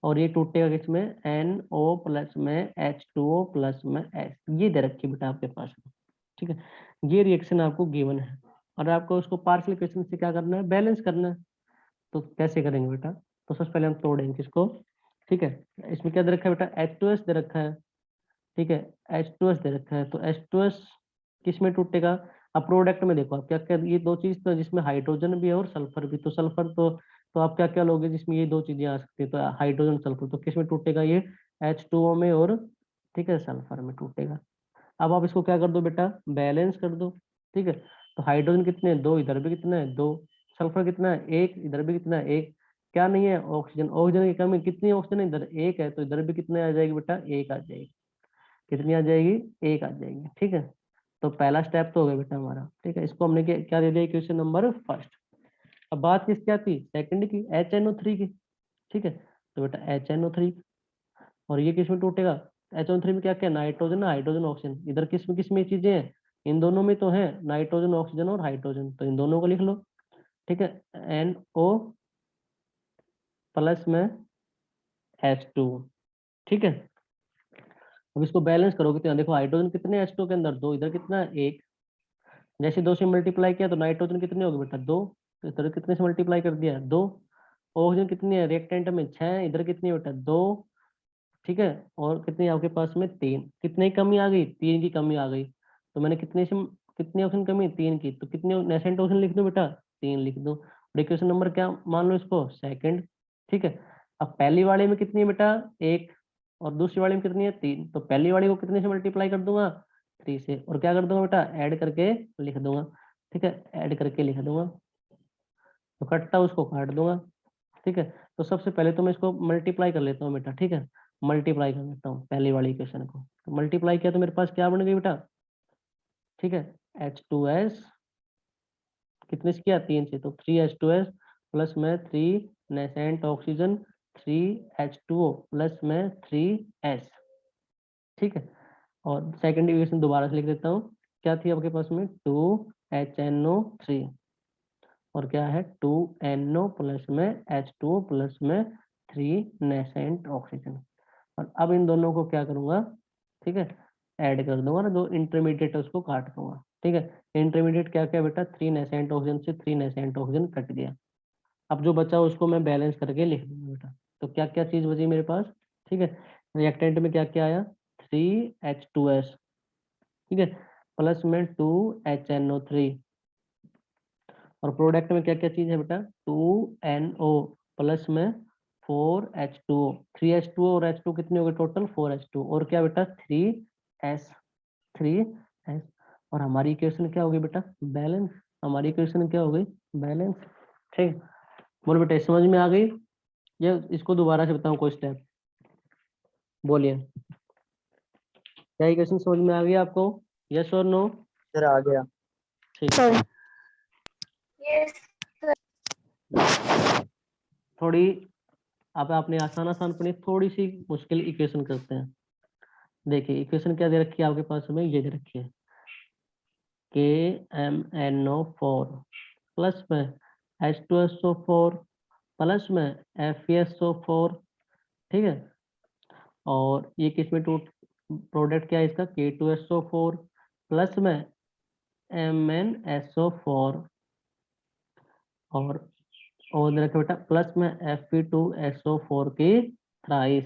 और ये टूटेगा किसमें, NO प्लस में H2O प्लस में S, ये दे रखी बेटा आपके पास में, ठीक है। ये रिएक्शन आपको गिवन है, और आपको उसको पार्शियल इक्वेशन से क्या करना है, बैलेंस करना है। तो कैसे करेंगे बेटा, तो सबसे पहले हम तोड़ेंगे किसको, ठीक है। इसमें क्या दे रखा है बेटा, H2S दे रखा है, ठीक है, H2S दे रखा है। तो H2S किस में टूटेगा, अब प्रोडक्ट में देखो आप क्या क्या, ये दो चीज तो जिसमें हाइड्रोजन भी है और सल्फर भी, तो सल्फर तो आप क्या क्या लोगे जिसमें ये दो चीजें आ सकती है, तो हाइड्रोजन सल्फर, तो किस में टूटेगा ये, H2O में और, ठीक है, सल्फर में टूटेगा। अब आप इसको क्या कर दो बेटा, बैलेंस कर दो, ठीक है। तो हाइड्रोजन कितने हैं, 2, इधर भी कितना है, 2, सल्फर कितना है, 1, इधर भी कितना है, 1, क्या नहीं है, ऑक्सीजन, ऑक्सीजन की कमी, कितनी ऑक्सीजन है, इधर 1 है, तो इधर भी कितने आ जाएगी बेटा, 1 आ जाएगी, कितनी आ जाएगी, 1 आ जाएगी, ठीक है। तो पहला स्टेप तो हो गया बेटा हमारा, ठीक है। इसको हमने क्या दे दिया, क्वेश्चन नंबर फर्स्ट। अब बात किस क्या थी, सेकंड की, HNO3 की, ठीक है। तो बेटा HNO3, और ये किस में टूटेगा, HNO3 में क्या क्या, नाइट्रोजन हाइड्रोजन ऑक्सीजन, इधर किस में चीजें हैं, इन दोनों में तो है नाइट्रोजन ऑक्सीजन और हाइड्रोजन, तो इन दोनों को लिख लो, ठीक है। NO प्लस में H2, ठीक है। अब इसको बैलेंस करोगे तो यहाँ देखो हाइड्रोजन कितने H2 के अंदर, 2, इधर कितना है, 1, जैसे 2 से मल्टीप्लाई किया तो नाइट्रोजन कितने हो गए बेटा, 2, तो इधर कितने से मल्टीप्लाई कर दिया, 2, ऑक्सीजन कितनी है, रिएक्टेंट में 6, इधर कितनी है बेटा, 2, ठीक है। और कितनी आपके पास में, 3, कितने की कमी आ गई, 3 की कमी आ गई। तो मैंने कितनी ऑप्शन कमी, 3 की, तो कितने नेसेंट ऑप्शन लिख दो बेटा, 3 लिख दो। और इक्वेशन नंबर क्या मान लो इसको, सेकंड, ठीक है। अब पहली वाले में कितनी है बेटा, 1, और दूसरी वाले में कितनी है, 3, तो पहली वाली को कितने से मल्टीप्लाई कर दूंगा, 3 से, और क्या कर दूंगा बेटा, ऐड करके लिख दूंगा, ठीक है, ऐड करके लिख दूंगा। तो कटता उसको काट दूंगा, ठीक है। तो सबसे पहले तो मैं इसको मल्टीप्लाई कर लेता हूँ बेटा, ठीक है, मल्टीप्लाई कर लेता हूँ पहली वाली इक्वेशन को। तो मल्टीप्लाई किया तो मेरे पास क्या बन गई बेटा, ठीक है, H2S कितने से किया, 3 से, तो 3H2S प्लस में 3 नेसेंट ऑक्सीजन, 3H2O प्लस में 3S, ठीक है। और सेकंड इक्वेशन दोबारा से लिख देता हूँ, क्या थी आपके पास में, 2HNO3, और क्या है, 2NO प्लस में H2O प्लस में 3 नेसेंट ऑक्सीजन। और अब इन दोनों को क्या करूंगा, ठीक है, ऐड कर दूंगा ना, जो इंटरमीडिएट है उसको काट दूंगा, ठीक है। इंटरमीडिएट क्या क्या बेटा, 3 नेसेंट ऑक्सीजन से 3 नेसेंट ऑक्सीजन कट गया, अब जो बचा उसको मैं बैलेंस करके लिख दूंगा बेटा। तो क्या क्या चीज बची मेरे पास, ठीक है। रिएक्टेंट में क्या क्या आया, 3H2S, ठीक है, प्लस में 2HNO3, और प्रोडक्ट में क्या क्या चीज है बेटा, 2NO प्लस में 4H2O, 3H2O और H2 कितने हो गए टोटल, 4H2, और क्या बेटा 3S, और हमारी इक्वेशन क्या होगी बेटा, बैलेंस। हमारी इक्वेशन क्या हो गई, बैलेंस। ठीक, बोलो बेटा समझ में आ गई, ये इसको दोबारा से बताऊं कोई स्टेप, बोलिए क्या इक्वेशन समझ में आ गई आपको, यस और नो। सर आ गया। ठीक, सर थोड़ी अब आपने आसान आसान पढ़ी, थोड़ी सी मुश्किल इक्वेशन करते हैं। देखिए इक्वेशन क्या दे रखी है आपके पास, हमें ये दे रखी है, KMNO4 प्लस में H2SO4 प्लस में FeSO4, ठीक है, और ये किसमें टू प्रोडक्ट क्या है इसका, K2SO4 प्लस में MnSO4, और दे रखा बेटा प्लस में Fe2SO4 की थ्राइस,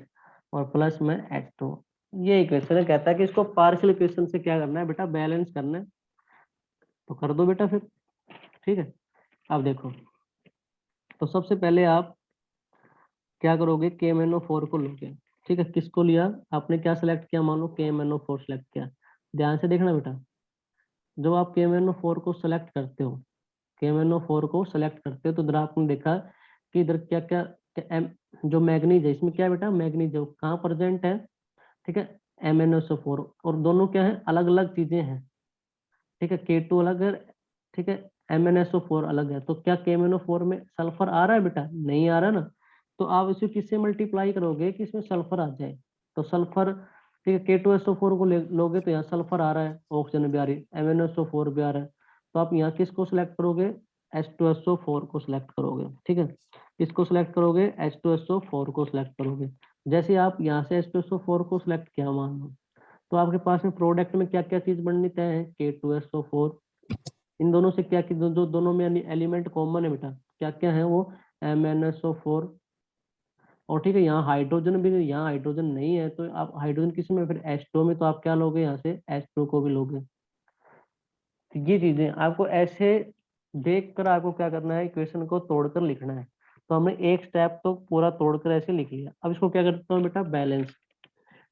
और प्लस में H2। ये इक्वेशन है, कहता है कि इसको पार्शियल इक्वेशन से क्या करना है बेटा, बैलेंस करना है, तो कर दो बेटा फिर, ठीक है। अब देखो, तो सबसे पहले आप क्या करोगे, KMNO4 को लोगे, ठीक है, किसको लिया आपने, क्या सिलेक्ट किया, मान लो KMNO4 सिलेक्ट किया, ध्यान से देखना बेटा, जब आप KMNO4 को सिलेक्ट करते हो, KMNO4 को सिलेक्ट करते हो तो इधर आपने देखा कि इधर क्या क्या, जो मैग्नीज है इसमें क्या है बेटा, मैग्नीज जो कहाँ प्रेजेंट है, ठीक है, MnSO4, और दोनों क्या है, अलग अलग चीजें हैं, ठीक है, K2 अलग है, ठीक है, MnSO4 अलग है, तो क्या KMNO4 में सल्फर आ रहा है बेटा, नहीं आ रहा ना, तो आप इसे किससे मल्टीप्लाई करोगे कि इसमें सल्फर आ जाए, तो सल्फर, ठीक है, K2SO4 को लोगे तो यहाँ सल्फर आ रहा है, ऑक्सीजन भी आ रही है, MnSO4 भी आ रहा है, तो आप यहाँ किसको सिलेक्ट करोगे, H2SO4 को सिलेक्ट करोगे, ठीक है, किसको सिलेक्ट करोगे, H2SO4 को सिलेक्ट करोगे। जैसे आप यहाँ से H2SO4 को सिलेक्ट किया मान लो, तो आपके पास में प्रोडक्ट में क्या क्या चीज बननी तय है, K2SO4, इन दोनों से क्या जो दोनों में एलिमेंट कॉमन है बेटा, क्या क्या है वो, MnSO4, और ठीक है यहाँ हाइड्रोजन भी, यहाँ हाइड्रोजन नहीं है तो आप हाइड्रोजन किस में, फिर H2 में, तो आप क्या लोगे यहाँ से H2 को भी लोगे। तो ये चीजें आपको ऐसे देख कर आपको क्या करना है, इक्वेशन को तोड़कर लिखना है, तो हमने एक स्टेप तो पूरा तोड़कर ऐसे लिख लिया। अब इसको क्या करता हूँ बेटा, बैलेंस,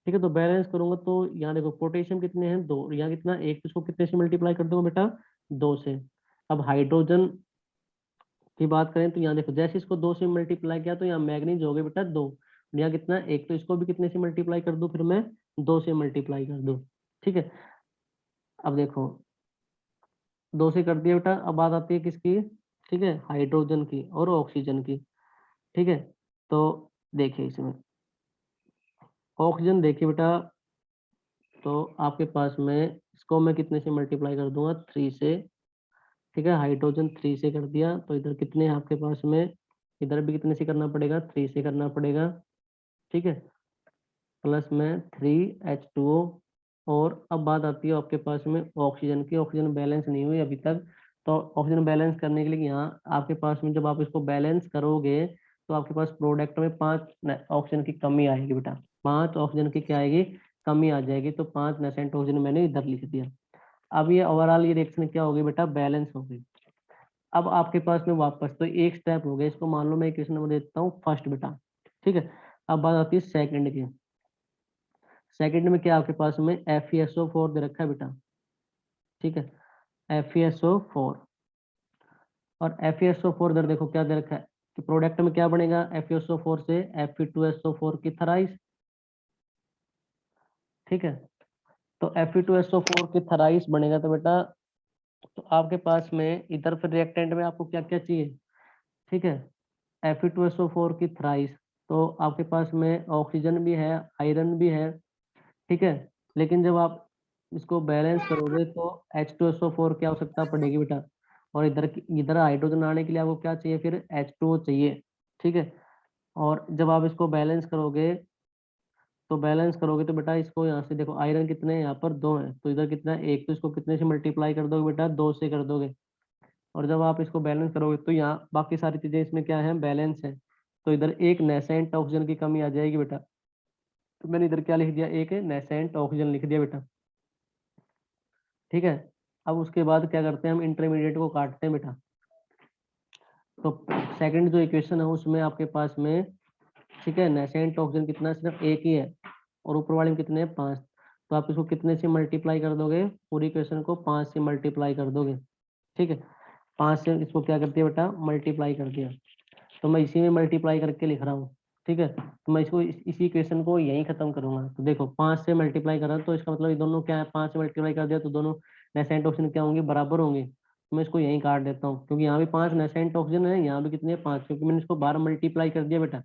ठीक है, तो बैलेंस करूंगा तो यहाँ देखो पोटेशियम कितने हैं, 2, यहाँ कितना 1, तो इसको कितने से मल्टीप्लाई कर दूंगा बेटा, 2 से। अब हाइड्रोजन की बात करें तो यहाँ देखो, जैसे इसको 2 से मल्टीप्लाई किया तो यहाँ मैग्नीज हो गए बेटा 2, यहाँ कितना 1, तो इसको भी कितने से मल्टीप्लाई कर दूं, फिर मैं 2 से मल्टीप्लाई कर दूं, ठीक है। अब देखो 2 से कर दिया बेटा, अब बात आती है किसकी, ठीक है, हाइड्रोजन की और ऑक्सीजन की, ठीक है। तो देखिए इसमें ऑक्सीजन देखिए बेटा, तो आपके पास में इसको मैं कितने से मल्टीप्लाई कर दूंगा, 3 से, ठीक है, हाइड्रोजन 3 से कर दिया, तो इधर कितने हैं आपके पास में, इधर भी कितने से करना पड़ेगा, 3 से करना पड़ेगा, ठीक है, प्लस में 3H2O, और अब बात आती है आपके पास में ऑक्सीजन की, ऑक्सीजन बैलेंस नहीं हुई अभी तक, तो ऑक्सीजन बैलेंस करने के लिए यहाँ आपके पास में जब आप इसको बैलेंस करोगे तो आपके पास प्रोडक्ट में 5 ऑक्सीजन की कमी आएगी बेटा, 5 ऑक्सीजन की क्या आएगी, कमी आ जाएगी, तो 5 नेसेंट ऑक्सीजन मैंने इधर लिख दिया। अब ये ओवरऑल ये रिएक्शन क्या होगी बेटा, बैलेंस हो गई। अब आपके पास में वापस तो एक स्टेप हो गया, इसको मान लो मैं इक्वेशन नंबर देता हूँ फर्स्ट बेटा, ठीक है। अब बात आती है सेकंड की, सेकंड में क्या आपके पास में FeSO4 दे रखा है बेटा, ठीक है, FeSO4, और FeSO4 इधर देखो क्या दे रखा है कि प्रोडक्ट में क्या बनेगा, FeSO4 से Fe2SO4 की थराइस, ठीक है, तो Fe2SO4 की थराइस बनेगा, तो बेटा तो आपके पास में इधर फिर रिएक्टेंट में आपको क्या क्या चाहिए, ठीक है, Fe2SO4 की थ्राइस, तो आपके पास में ऑक्सीजन भी है, आयरन भी है, ठीक है, लेकिन जब आप इसको बैलेंस करोगे तो H2SO4 की आवश्यकता पड़ेगी बेटा, और इधर हाइड्रोजन आने के लिए आपको क्या चाहिए, फिर H2O चाहिए, ठीक है, और जब आप इसको बैलेंस करोगे तो बेटा इसको यहाँ से देखो, आयरन कितने हैं यहाँ पर, 2 है, तो इधर कितना है 1, तो इसको कितने से मल्टीप्लाई कर दोगे बेटा, 2 से कर दोगे, और जब आप इसको बैलेंस करोगे तो यहाँ बाकी सारी चीजें इसमें क्या है, बैलेंस है। तो इधर एक नेसेंट ऑक्सीजन की कमी आ जाएगी बेटा। तो मैंने इधर क्या लिख दिया, एक नेसेंट ऑक्सीजन लिख दिया बेटा। ठीक है, अब उसके बाद क्या करते हैं हम, इंटरमीडिएट को काटते हैं बेटा। तो सेकंड जो इक्वेशन है उसमें आपके पास में, ठीक है, नेसेंट ऑक्सीजन कितना, सिर्फ एक ही है, और ऊपर वाले में कितने हैं, 5। तो आप इसको कितने से मल्टीप्लाई कर दोगे, पूरी इक्वेशन को 5 से मल्टीप्लाई कर दोगे। ठीक है, 5 से इसको क्या कर दिया बेटा, मल्टीप्लाई कर दिया। तो मैं इसी में मल्टीप्लाई करके लिख रहा हूँ। ठीक है, तो मैं इसको इसी इक्वेशन को यहीं खत्म करूंगा। तो देखो 5 से मल्टीप्लाई कर रहा हूँ, तो इसका मतलब ये दोनों क्या है, 5 से मल्टीप्लाई कर दिया तो दोनों नेसेंट ऑक्सीजन क्या होंगे, बराबर होंगे। तो मैं इसको यहीं काट देता हूँ, क्योंकि यहाँ भी 5 नेसेंट ऑक्सीजन है, यहाँ भी कितने 5, क्योंकि मैंने इसको 12 मल्टीप्लाई कर दिया बेटा।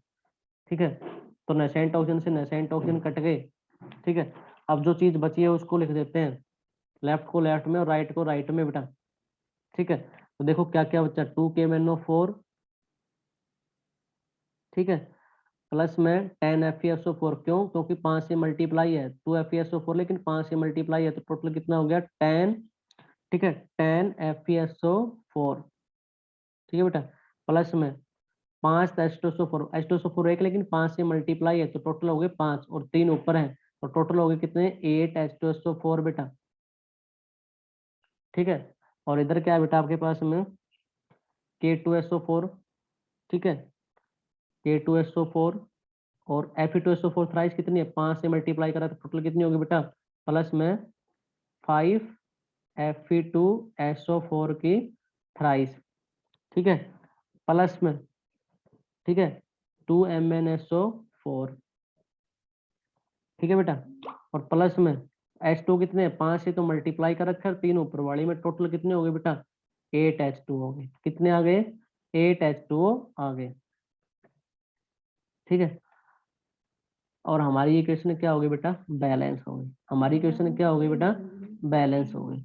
ठीक है, तो नेसेंट ऑक्सीजन से नेसेंट ऑक्सीजन कट गए। ठीक है, अब जो चीज बची है उसको लिख देते हैं, लेफ्ट को लेफ्ट में और राइट को राइट में बेटा। ठीक है, तो देखो क्या क्या बचा, 2KMnO4, ठीक है, प्लस में 10FeSO4। क्यों, क्योंकि 5 से मल्टीप्लाई है, 2FeSO4 लेकिन 5 से मल्टीप्लाई है, तो टोटल कितना हो गया 10। ठीक है, 10FeSO4। ठीक है बेटा, प्लस में 5 H2SO4, H2SO4 एक लेकिन 5 से मल्टीप्लाई है, तो टोटल हो गए 5, और 3 ऊपर है, तो टोटल हो गए कितने, 8 H2SO4 बेटा। ठीक है, और इधर क्या है बेटा आपके पास में, K2SO4। ठीक है, K2SO4 और Fe2SO4 थ्राइस कितनी है, 5 से मल्टीप्लाई करा तो टोटल कितनी होगी बेटा, प्लस में 5 Fe2SO4 की थ्राइस। ठीक है, प्लस में, ठीक है, 2MnSO4। ठीक है बेटा, और प्लस में H2 कितने, 5 से तो मल्टीप्लाई कर रखा है, 3 ऊपर वाली में, टोटल कितने हो गए बेटा, 8H2 हो गए। कितने आ गए, 8H2O आ गए। ठीक है, और हमारी इक्वेशन क्या होगी बेटा, बैलेंस हो गई। हमारी इक्वेशन क्या होगी बेटा, बैलेंस हो गई।